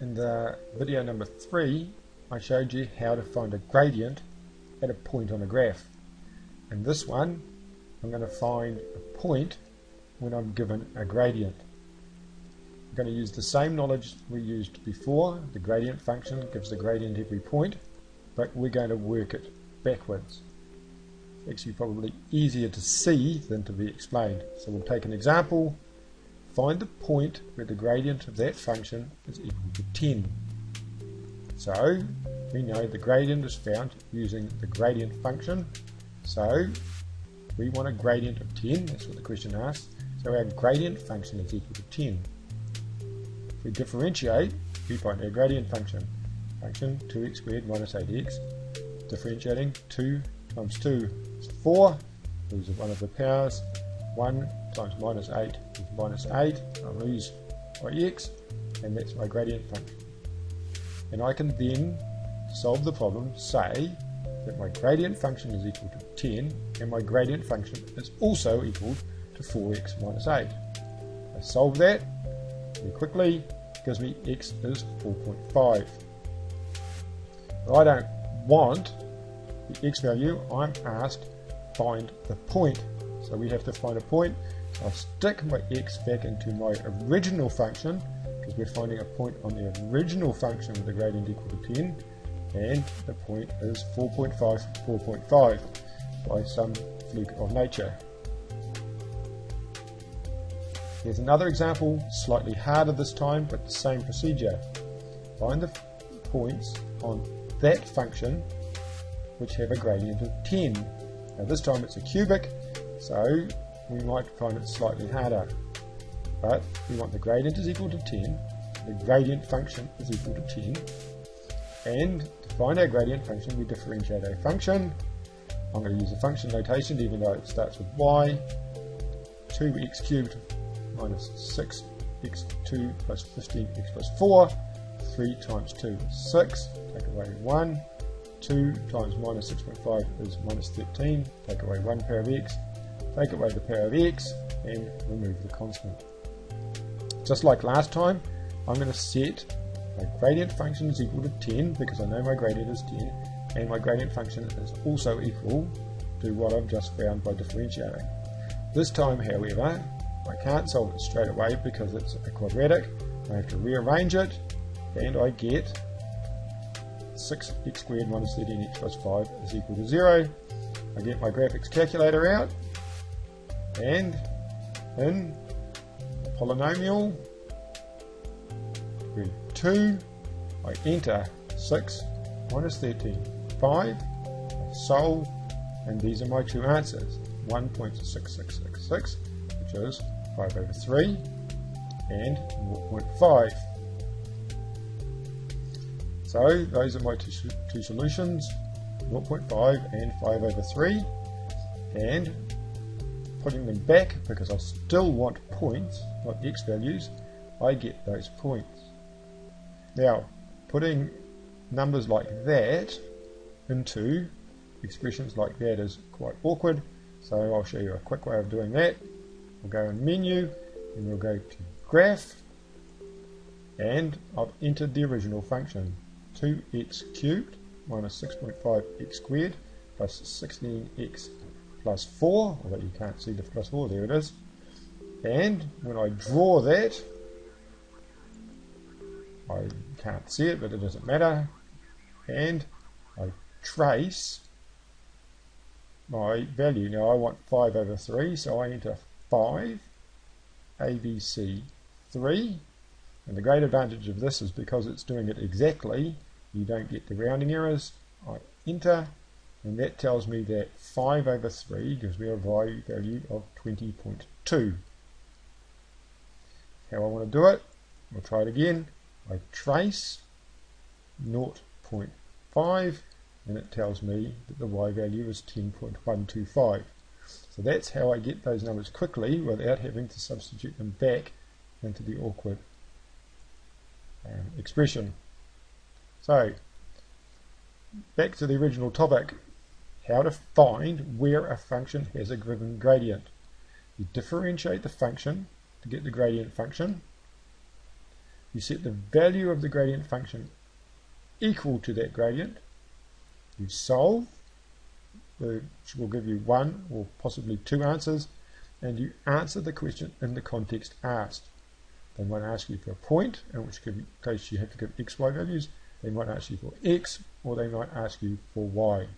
In the video number 3, I showed you how to find a gradient at a point on a graph. In this one, I'm going to find a point when I'm given a gradient. I'm going to use the same knowledge we used before. The gradient function gives the gradient every point, but we're going to work it backwards. It's actually probably easier to see than to be explained. So we'll take an example. Find the point where the gradient of that function is equal to 10. So we know the gradient is found using the gradient function. So we want a gradient of 10, that's what the question asks. So our gradient function is equal to 10. If we differentiate, we find our gradient function. Function 2x squared minus 8x. Differentiating 2 times 2 is 4. Lose one of the powers. 1 times minus 8 is minus 8. I lose my x, and that's my gradient function. And I can then solve the problem, say that my gradient function is equal to 10, and my gradient function is also equal to 4x minus 8. I solve that very quickly, gives me x is 4.5. But I don't want the x value, I'm asked find the point. So we have to find a point. So I'll stick my x back into my original function, because we're finding a point on the original function with the gradient equal to 10, and the point is 4.5 by some fluke of nature. Here's another example, slightly harder this time, but the same procedure. Find the points on that function which have a gradient of 10. Now this time it's a cubic, so we might find it slightly harder. But we want the gradient is equal to 10, the gradient function is equal to 10, and to find our gradient function we differentiate a function. I'm going to use a function notation even though it starts with y. 2x cubed minus 6x2 plus 15x plus 4. 3 times 2 is 6, take away 1. 2 times minus 6.5 is minus 13, take away 1 power of x, take away the power of x, and remove the constant. Just like last time, I'm going to set my gradient function is equal to 10 because I know my gradient is 10, and my gradient function is also equal to what I've just found by differentiating. This time, however, I can't solve it straight away because it's a quadratic. I have to rearrange it, and I get 6x squared minus 13x plus 5 is equal to 0. I get my graphics calculator out, and in polynomial with 2, I enter 6 minus 13, 5, I solve, and these are my two answers, 1.6666, which is 5 over 3, and 0.5. So those are my two solutions, 0.5 and 5 over 3, and putting them back, because I still want points, not x values, I get those points. Now, putting numbers like that into expressions like that is quite awkward, so I'll show you a quick way of doing that. We'll go in menu, and we'll go to graph, and I've entered the original function. 2x cubed minus 6.5x squared plus 16x plus 4, although you can't see the plus 4, there it is. And when I draw that, I can't see it, but it doesn't matter, and I trace my value. Now I want 5 over 3, so I enter 5, ABC 3, and the great advantage of this is because it's doing it exactly, you don't get the rounding errors. I enter, and that tells me that 5 over 3 gives me a value of 20.2. How I want to do it, we'll try it again. I trace 0.5, and it tells me that the y value is 10.125. So that's how I get those numbers quickly without having to substitute them back into the awkward expression. So, back to the original topic, how to find where a function has a given gradient. You differentiate the function to get the gradient function. You set the value of the gradient function equal to that gradient. You solve, which will give you one or possibly two answers, and you answer the question in the context asked. They might ask you for a point, in which case you have to give x, y values. They might ask you for x, or they might ask you for y.